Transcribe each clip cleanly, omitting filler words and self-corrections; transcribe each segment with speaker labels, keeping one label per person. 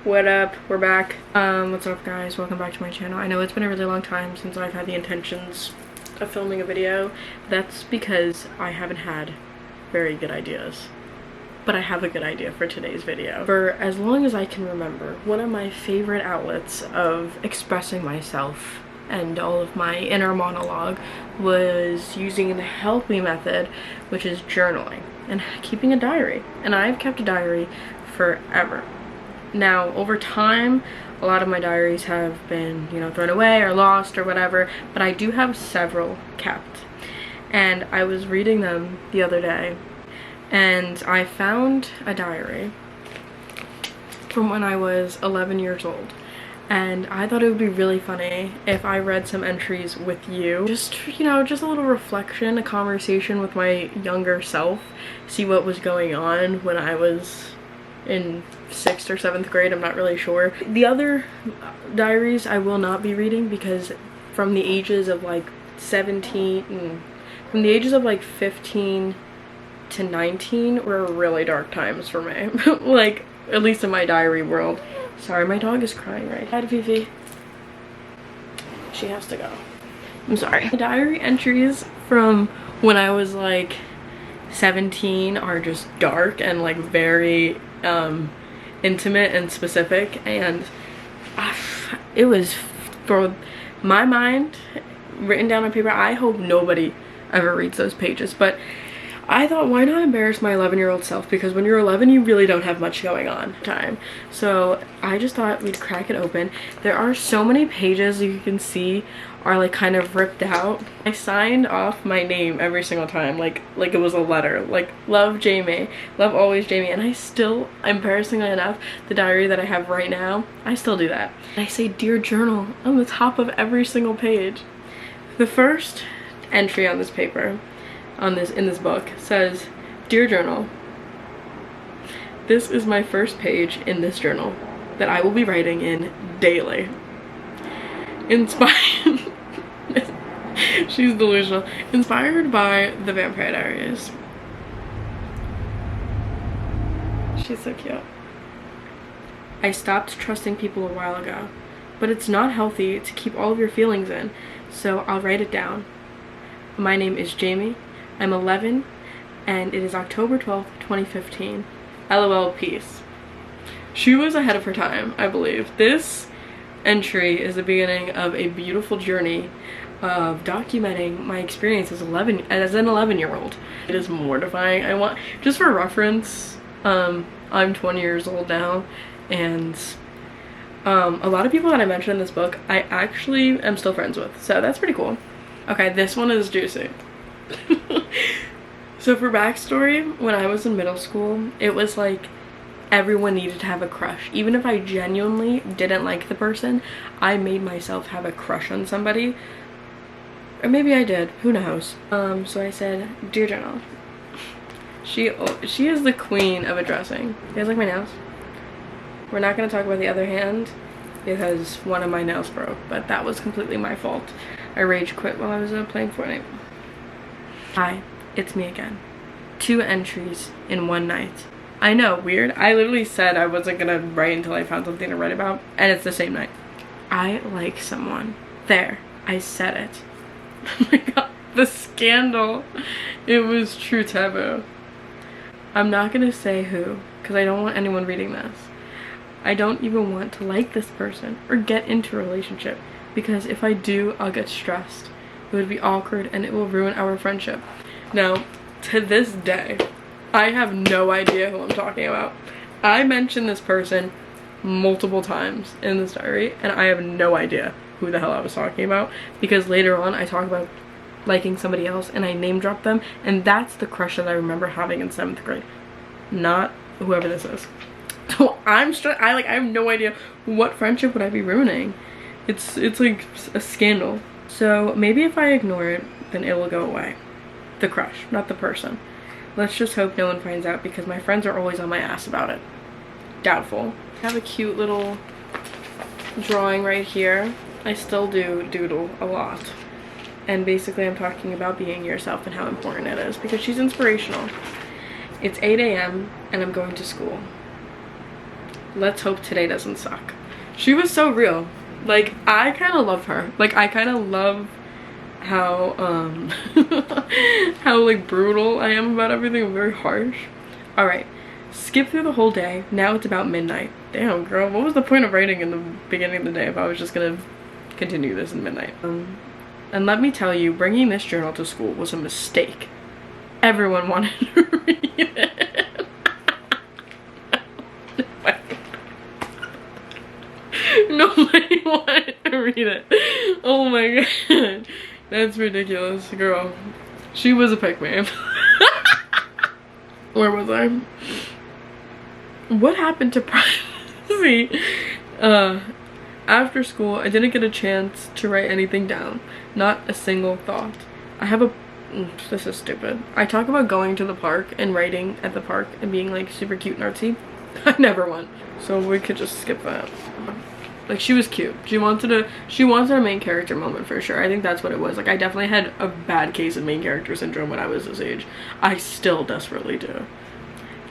Speaker 1: What up? We're back. What's up, guys? Welcome back to my channel. I know it's been a really long time since I've had the intentions of filming a video. That's because I haven't had very good ideas. But I have a good idea for today's video. For as long as I can remember, one of my favorite outlets of expressing myself and all of my inner monologue was using the Help Me method, which is journaling and keeping a diary. And I've kept a diary forever. Now, over time, a lot of my diaries have been, thrown away or lost or whatever, but I do have several kept. And I was reading them the other day, and I found a diary from when I was 11 years old. And I thought it would be really funny if I read some entries with you. Just a little reflection, a conversation with my younger self, see what was going on when I was in 6th or 7th grade, I'm not really sure. The other diaries I will not be reading because from the ages of like 17, from the ages of like 15 to 19 were really dark times for me. Like, at least in my diary world. Sorry, my dog is crying right. Hi to Fifi. She has to go. I'm sorry. The diary entries from when I was like 17 are just dark and like very intimate and specific, and it was, for my mind, written down on paper. I hope nobody ever reads those pages, but I thought, why not embarrass my 11-year-old self, because when you're 11 you really don't have much going on time. So I just thought we'd crack it open. There are so many pages you can see are like kind of ripped out. I signed off my name every single time, like it was a letter, like love Jamie, love always Jamie. And I still, embarrassingly enough, the diary that I have right now, I still do that. And I say dear journal on the top of every single page. The first entry on this paper, in this book, says, "Dear journal, this is my first page in this journal that I will be writing in daily. Inspired," she's delusional, "inspired by the Vampire Diaries." She's so cute. "I stopped trusting people a while ago, but it's not healthy to keep all of your feelings in, so I'll write it down. My name is Jamie. I'm 11, and it is October 12th, 2015. LOL, peace." She was ahead of her time, I believe. This entry is the beginning of a beautiful journey of documenting my experience as an 11-year-old. It is mortifying. Just for reference, I'm 20 years old now, and a lot of people that I mentioned in this book, I actually am still friends with, so that's pretty cool. Okay, this one is juicy. So for backstory, when I was in middle school, it was like everyone needed to have a crush. Even if I genuinely didn't like the person, I made myself have a crush on somebody. Or maybe I did, who knows. So I said, "Dear journal." She is the queen of addressing. You guys like my nails? We're not going to talk about the other hand because one of my nails broke, but that was completely my fault. I rage quit while I was playing Fortnite. "Hi, it's me again. 2 entries in one night." I know, weird. I literally said I wasn't gonna write until I found something to write about, and it's the same night. "I like someone." There, I said it. Oh my god, the scandal. It was true taboo. "I'm not gonna say who, because I don't want anyone reading this. I don't even want to like this person or get into a relationship, because if I do, I'll get stressed. It would be awkward and it will ruin our friendship." Now, to this day, I have no idea who I'm talking about. I mentioned this person multiple times in this diary, and I have no idea who the hell I was talking about, because later on I talk about liking somebody else and I name drop them, and that's the crush that I remember having in 7th grade, not whoever this is. So I have no idea what friendship would I be ruining. It's like a scandal. So maybe if I ignore it, then it will go away. The crush, not the person. Let's just hope no one finds out, because my friends are always on my ass about it. Doubtful. I have a cute little drawing right here. I still do doodle a lot. And basically I'm talking about being yourself and how important it is, because she's inspirational. It's 8 a.m. and I'm going to school. let's hope today doesn't suck. She was so real. Like, I kind of love her. Like, I kind of love how how like brutal I am about everything. I'm very harsh. All right, skip through the whole day. Now it's about midnight. Damn, girl, what was the point of writing in the beginning of the day if I was just gonna continue this in midnight? And let me tell you, bringing this journal to school was a mistake. Everyone wanted to read it. Nobody wanted to read it. Oh my god. That's ridiculous, girl. She was a pick me. Where was I? What happened to privacy? After school, I didn't get a chance to write anything down. Not a single thought. I have a... This is stupid. I talk about going to the park and writing at the park and being like super cute and artsy. I never went. So we could just skip that. Like, she was cute. She wanted a main character moment for sure. I think that's what it was. Like, I definitely had a bad case of main character syndrome when I was this age. I still desperately do.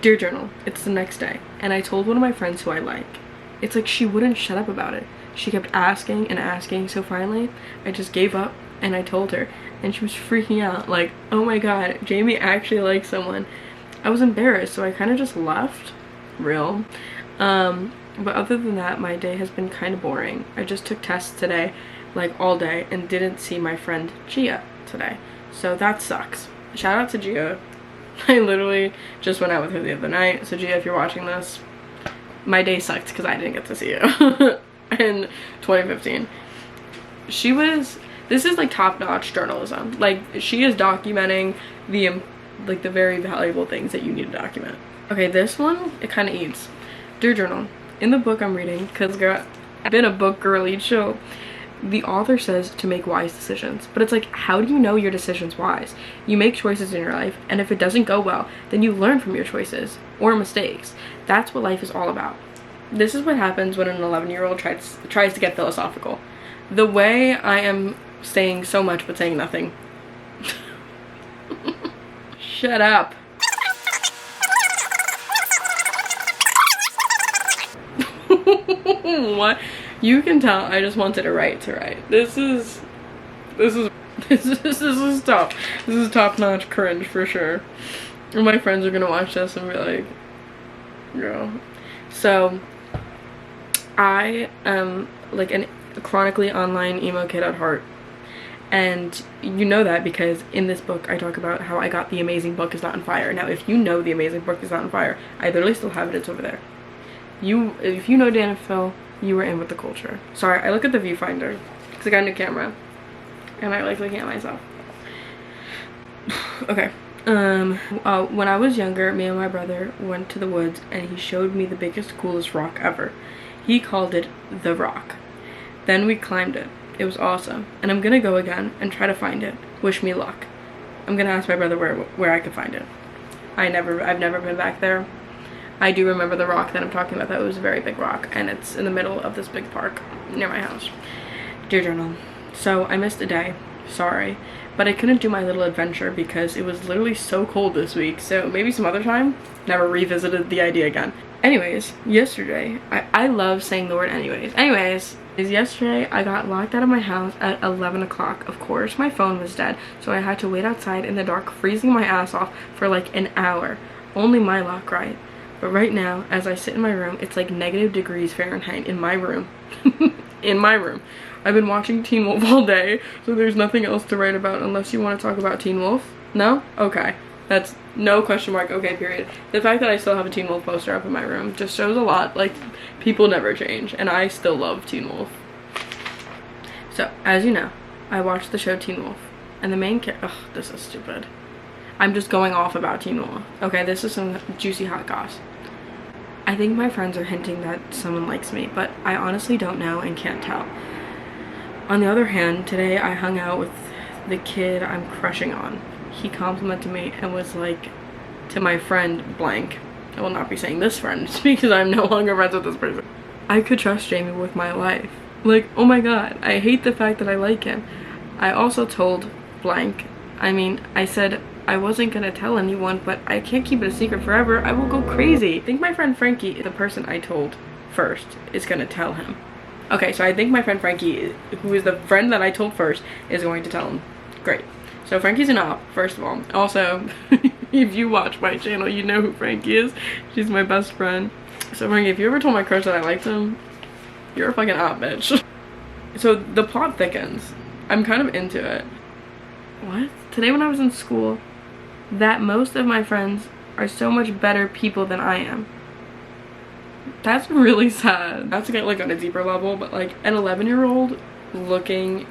Speaker 1: Dear Journal, it's the next day, and I told one of my friends who I like. It's like she wouldn't shut up about it. She kept asking and asking, so finally, I just gave up, and I told her. And she was freaking out, like, oh my god, Jamie actually likes someone. I was embarrassed, so I kind of just left. Real. But other than that, my day has been kind of boring. I just took tests today, like all day, and didn't see my friend Gia today. So that sucks. Shout out to Gia. I literally just went out with her the other night. So Gia, if you're watching this, my day sucked because I didn't get to see you in 2015. This is like top-notch journalism. Like, she is documenting the very valuable things that you need to document. Okay, this one, it kind of eats. Dear Journal, in the book I'm reading, because girl, I've been a book girly, chill, the author says to make wise decisions. But it's like, how do you know your decision's wise? You make choices in your life, and if it doesn't go well, then you learn from your choices or mistakes. That's what life is all about. This is what happens when an 11-year-old tries to get philosophical. The way I am saying so much but saying nothing. Shut up. What? You can tell I just wanted to write. This is tough. This is top-notch cringe for sure. And my friends are gonna watch this and be like, girl. So I am like a chronically online emo kid at heart. And you know that because in this book I talk about how I got The Amazing Book Is Not on Fire. Now if you know The Amazing Book Is Not on Fire, I literally still have it, it's over there. If you know Dan and Phil, you were in with the culture. Sorry, I look at the viewfinder because I got a new camera and I like looking at myself. Okay. When I was younger, me and my brother went to the woods and he showed me the biggest, coolest rock ever. He called it The Rock. Then we climbed it. It was awesome. And I'm gonna go again and try to find it. Wish me luck. I'm gonna ask my brother where I could find it. I've never been back there. I do remember the rock that I'm talking about. That was a very big rock, and it's in the middle of this big park near my house. Dear Journal, so I missed a day, sorry, but I couldn't do my little adventure because it was literally so cold this week, so maybe some other time. Never revisited the idea again. Anyways, yesterday, I love saying the word anyways, yesterday I got locked out of my house at 11 o'clock. Of course, my phone was dead, so I had to wait outside in the dark, freezing my ass off for like an hour. Only my luck, right? But right now, as I sit in my room, it's like -degrees Fahrenheit in my room. In my room. I've been watching Teen Wolf all day, so there's nothing else to write about unless you want to talk about Teen Wolf. No? Okay. That's no question mark, okay, period. The fact that I still have a Teen Wolf poster up in my room just shows a lot. Like, people never change, and I still love Teen Wolf. So, as you know, I watched the show Teen Wolf, and the main character, ugh, this is stupid. I'm just going off about Teen Wolf. Okay, this is some juicy hot goss. I think my friends are hinting that someone likes me, but I honestly don't know and can't tell. On the other hand, today I hung out with the kid I'm crushing on. He complimented me and was like, to my friend blank, I will not be saying this friend because I'm no longer friends with this person, I could trust Jamie with my life. Like, oh my god, I hate the fact that I like him. I also told blank, I said I wasn't gonna tell anyone, but I can't keep it a secret forever. I will go crazy. I think my friend Frankie is the person I told first is gonna tell him. Okay, so I think my friend Frankie, who is the friend that I told first, is going to tell him. Great. So Frankie's an op, first of all. Also, if you watch my channel, you know who Frankie is. She's my best friend. So Frankie, if you ever told my crush that I liked him, you're a fucking op, bitch. So the plot thickens. I'm kind of into it. What? Today when I was in school, that most of my friends are so much better people than I am. That's really sad. Not to get like on a deeper level, but like an 11-year-old looking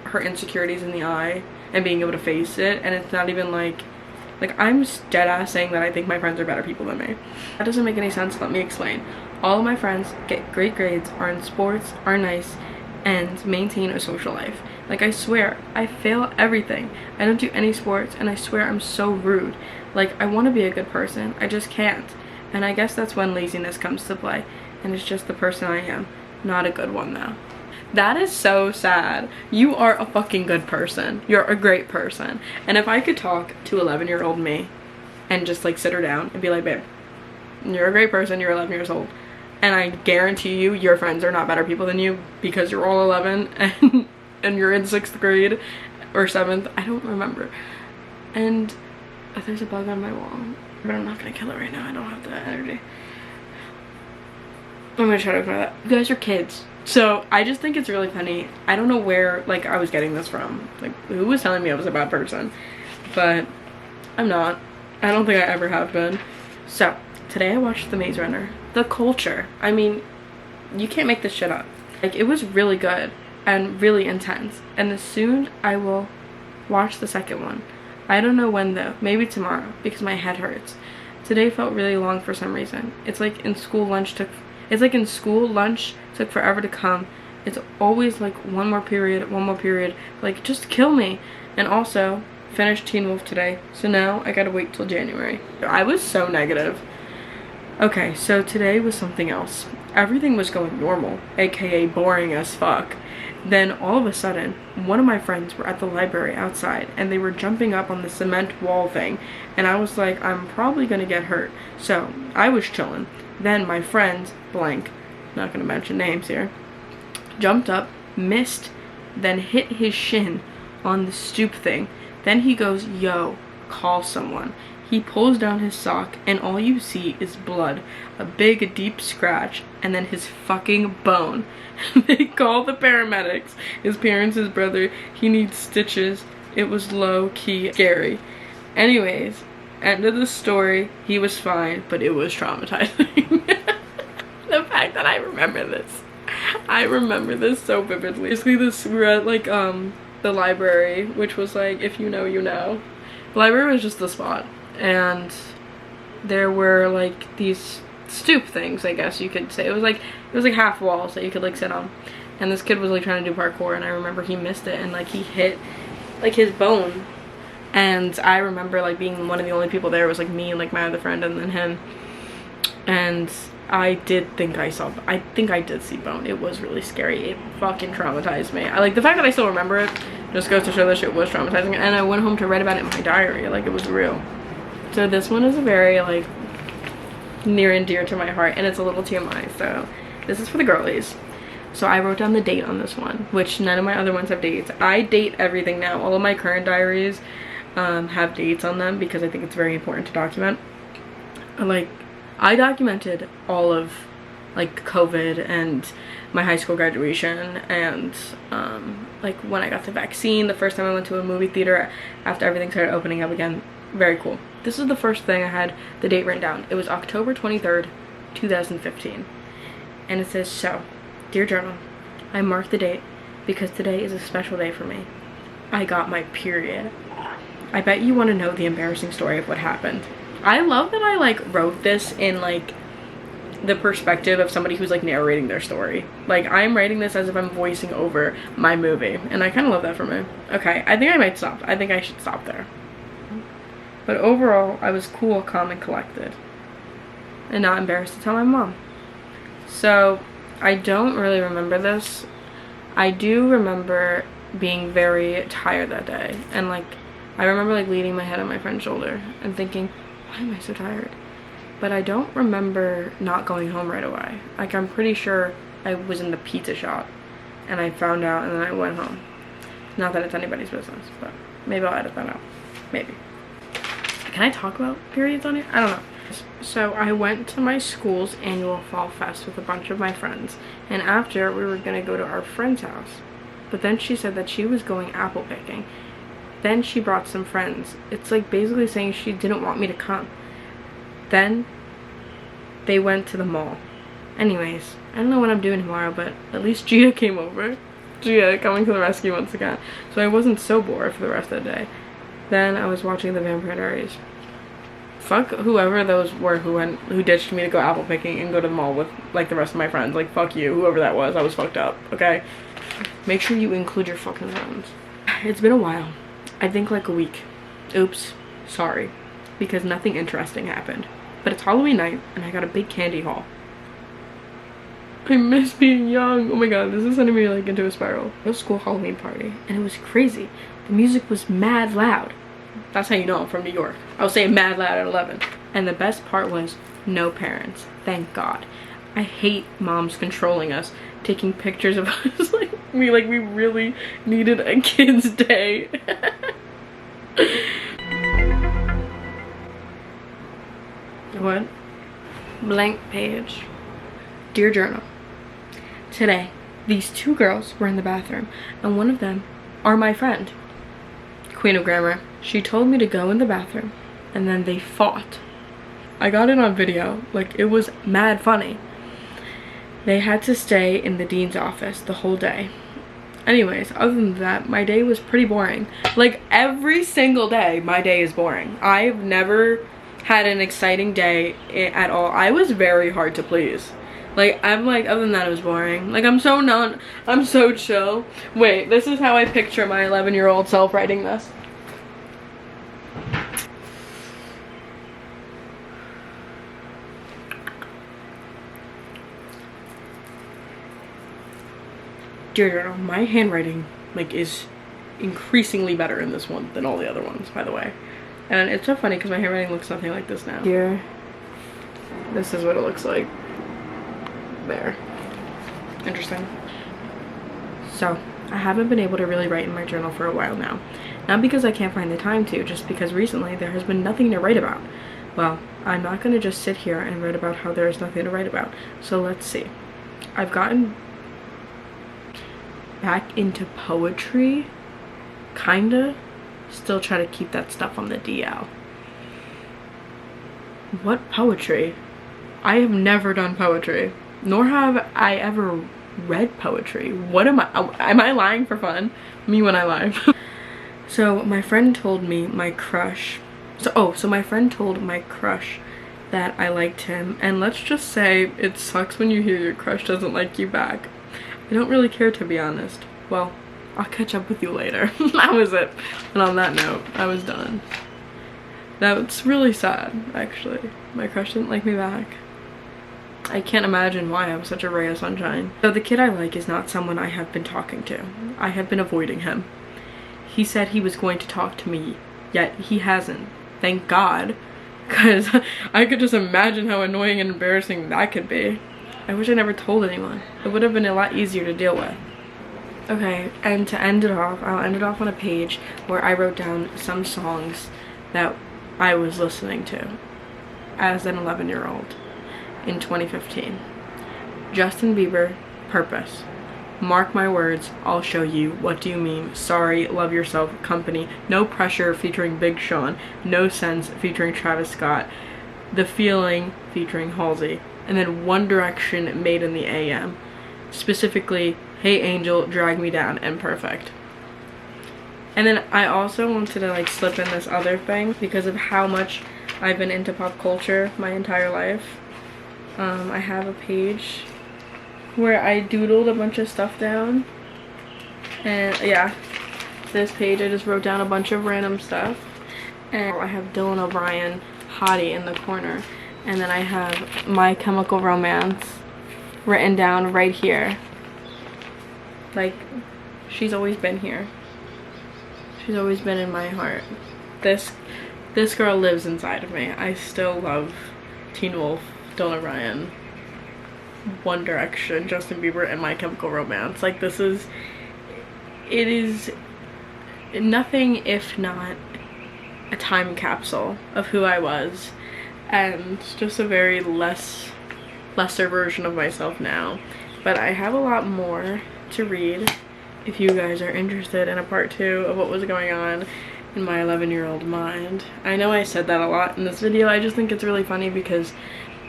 Speaker 1: her insecurities in the eye and being able to face it, and it's not even like I'm dead ass saying that I think my friends are better people than me. That doesn't make any sense. Let me explain. All of my friends get great grades, are in sports, are nice, and maintain a social life. Like, I swear, I fail everything. I don't do any sports, and I swear I'm so rude. Like, I want to be a good person, I just can't. And I guess that's when laziness comes to play, and it's just the person I am. Not a good one though. That is so sad. You are a fucking good person. You're a great person. And if I could talk to 11-year-old me and just like sit her down and be like, babe, you're a great person, you're 11 years old, and I guarantee you your friends are not better people than you because you're all 11 and you're in 6th grade or 7th, I don't remember. And there's a bug on my wall, but I'm not gonna kill it right now. I don't have that energy. I'm gonna try to ignore that. You guys are kids. So I just think it's really funny. I don't know where like I was getting this from. Like, who was telling me I was a bad person? But I'm not. I don't think I ever have been. So today I watched The Maze Runner. The culture. I mean, you can't make this shit up. Like, it was really good and really intense. And as soon I will watch the second one. I don't know when though. Maybe tomorrow because my head hurts. Today felt really long for some reason. It's like in school lunch took forever to come. It's always like one more period, like just kill me. And also finished Teen Wolf today, so now I gotta wait till January. I was so negative. Okay, so today was something else. Everything was going normal, aka boring as fuck. Then all of a sudden, one of my friends were at the library outside and they were jumping up on the cement wall thing, and I was like, I'm probably gonna get hurt. So I was chilling. Then my friend, blank, not gonna mention names here, jumped up, missed, then hit his shin on the stoop thing. Then he goes, yo, call someone. He pulls down his sock and all you see is blood, a big deep scratch, and then his fucking bone. They call the paramedics. His parents, his brother, he needs stitches. It was low-key scary. Anyways, end of the story, he was fine, but it was traumatizing. The fact that I remember this so vividly. Basically, we were at like the library, which was like, if you know, you know. The library was just the spot, and there were like these stoop things, I guess you could say. It was like half walls that you could like sit on, and this kid was like trying to do parkour, and I remember he missed it and like he hit like his bone. And I remember like being one of the only people there. It was like me and like my other friend and then him. And I think I did see bone. It was really scary. It fucking traumatized me. I like the fact that I still remember it just goes to show that shit was traumatizing. And I went home to write about it in my diary. Like, it was real. So this one is a very like near and dear to my heart, and it's a little TMI. So this is for the girlies. So I wrote down the date on this one, which none of my other ones have dates. I date everything now. All of my current diaries have dates on them because I think it's very important to document. Like, I documented all of like COVID and my high school graduation and like when I got the vaccine, the first time I went to a movie theater after everything started opening up again. Very cool. This is the first thing I had the date written down. It was October 23rd, 2015. And it says, so, dear journal, I marked the date because today is a special day for me. I got my period. I bet you want to know the embarrassing story of what happened. I love that I like wrote this in like the perspective of somebody who's like narrating their story. Like, I'm writing this as if I'm voicing over my movie, and I kind of love that for me. Okay, I think I might stop. I think I should stop there. But overall, I was cool, calm, and collected, and not embarrassed to tell my mom. So I don't really remember this. I do remember being very tired that day, and like I remember like leaning my head on my friend's shoulder and thinking, why am I so tired? but I don't remember not going home right away. Like, I'm pretty sure I was in the pizza shop and I found out and then I went home. Not that it's anybody's business, but maybe I'll edit that out. Maybe. Can I talk about periods on here? I don't know. So I went to my school's annual fall fest with a bunch of my friends, and after we were gonna go to our friend's house, but then she said that she was going apple picking. Then she brought some friends. It's like basically saying she didn't want me to come. Then they went to the mall. Anyways, I don't know what I'm doing tomorrow, but at least Gia came over. Gia coming to the rescue once again. So I wasn't so bored for the rest of the day. Then I was watching The Vampire Diaries. Fuck whoever those were who ditched me to go apple picking and go to the mall with like the rest of my friends. Like, fuck you, whoever that was. I was fucked up, okay? Make sure you include your fucking friends. It's been a while. I think like a week. Oops, sorry. Because nothing interesting happened. But it's Halloween night and I got a big candy haul. I miss being young. Oh my god, this is sending me like into a spiral. It was a school Halloween party and it was crazy. The music was mad loud. That's how you know I'm from New York. I was saying mad loud at 11. And the best part was no parents. Thank God. I hate moms controlling us, taking pictures of us like we really needed a kid's day. What? Blank page. Dear Journal. Today, these two girls were in the bathroom, and one of them are my friend. Queen of Grammar. She told me to go in the bathroom, and then they fought. I got it on video. Like, it was mad funny. They had to stay in the dean's office the whole day. Anyways, other than that, my day was pretty boring. Like, every single day, my day is boring. I've never had an exciting day at all. I was very hard to please. Like, I'm like, other than that, it was boring. Like, I'm so chill. Wait, this is how I picture my 11-year-old self writing this. Dear Journal, my handwriting, like, is increasingly better in this one than all the other ones, by the way. And it's so funny because my handwriting looks nothing like this now. Here, this is what it looks like. There. Interesting. So, I haven't been able to really write in my journal for a while now. Not because I can't find the time to, just because recently there has been nothing to write about. Well, I'm not going to just sit here and write about how there is nothing to write about. So let's see. I've gotten back into poetry, kinda. Still try to keep that stuff on the DL. What poetry? I have never done poetry, nor have I ever read poetry. What am I lying for fun? Me when I lie. So my friend told me my crush, so my friend told my crush that I liked him, and let's just say it sucks when you hear your crush doesn't like you back. I don't really care, to be honest. Well, I'll catch up with you later. That was it. And on that note, I was done. That's really sad, actually. My crush didn't like me back. I can't imagine why. I was such a ray of sunshine. So the kid I like is not someone I have been talking to. I have been avoiding him. He said he was going to talk to me, yet he hasn't. Thank God. Because I could just imagine how annoying and embarrassing that could be. I wish I never told anyone. It would have been a lot easier to deal with. Okay, and to end it off, I'll end it off on a page where I wrote down some songs that I was listening to as an 11-year-old in 2015. Justin Bieber, Purpose. Mark my words, I'll show you. What do you mean? Sorry, Love Yourself, Company. No Pressure featuring Big Sean. No Sense featuring Travis Scott. The Feeling featuring Halsey. And then One Direction, Made in the AM. Specifically, Hey Angel, Drag Me Down, and Perfect. And then I also wanted to like slip in this other thing because of how much I've been into pop culture my entire life. I have a page where I doodled a bunch of stuff down. And yeah, this page I just wrote down a bunch of random stuff. And I have Dylan O'Brien, Hottie in the corner. And then I have My Chemical Romance written down right here. Like, she's always been here. She's always been in my heart. This girl lives inside of me. I still love Teen Wolf, Dylan Ryan, One Direction, Justin Bieber, and My Chemical Romance. Like, it is nothing if not a time capsule of who I was, and just a very lesser version of myself now. But I have a lot more to read if you guys are interested in a part 2 of what was going on in my 11-year-old mind. I know I said that a lot in this video. I just think it's really funny because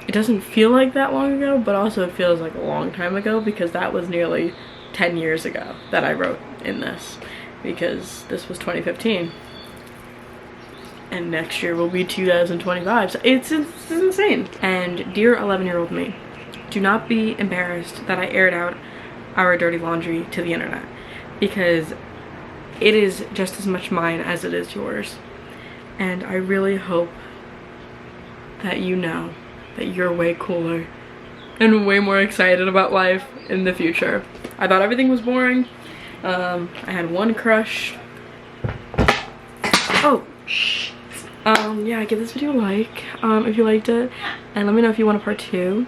Speaker 1: it doesn't feel like that long ago, but also it feels like a long time ago, because that was nearly 10 years ago that I wrote in this, because this was 2015. And next year will be 2025. So it's insane. And dear 11-year-old me, do not be embarrassed that I aired out our dirty laundry to the internet, because it is just as much mine as it is yours. And I really hope that you know that you're way cooler and way more excited about life in the future. I thought everything was boring. I had one crush. Oh, shh. Yeah, give this video a like if you liked it, and let me know if you want a part 2.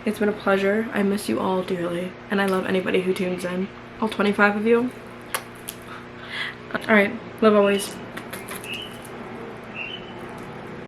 Speaker 1: It's been a pleasure. I miss you all dearly, and I love anybody who tunes in. All 25 of you. Alright, love always.